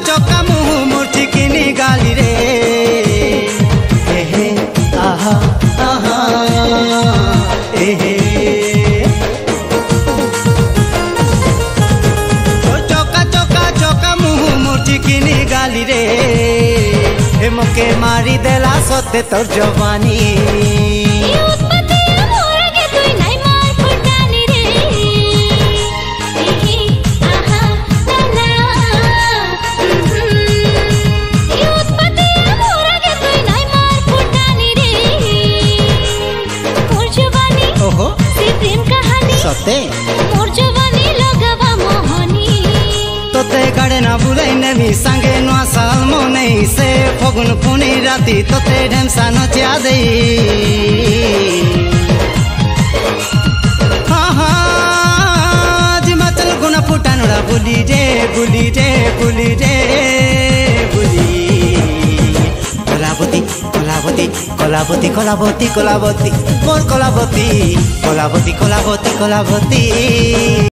चौका मुँह मुर्ठी किनी गाली रे हे आहा आहा हे चौका मुँह मुर्ठी किनी गाली रे हे मोके मारी देला सोते तोर जवानी तोते गड़े ना बुलाई नमी संगे नुआ साल मोने से फगुन पुनी राती तोते ढेमसा नचिया दे हाँ हाँ जिमा चल गुना फुटानुड़ा बुली रे बुली रे बुली रे बुली कलावती कलावती कलावती कलावती कलावती मोर कलावती कलावती कलावती कलावती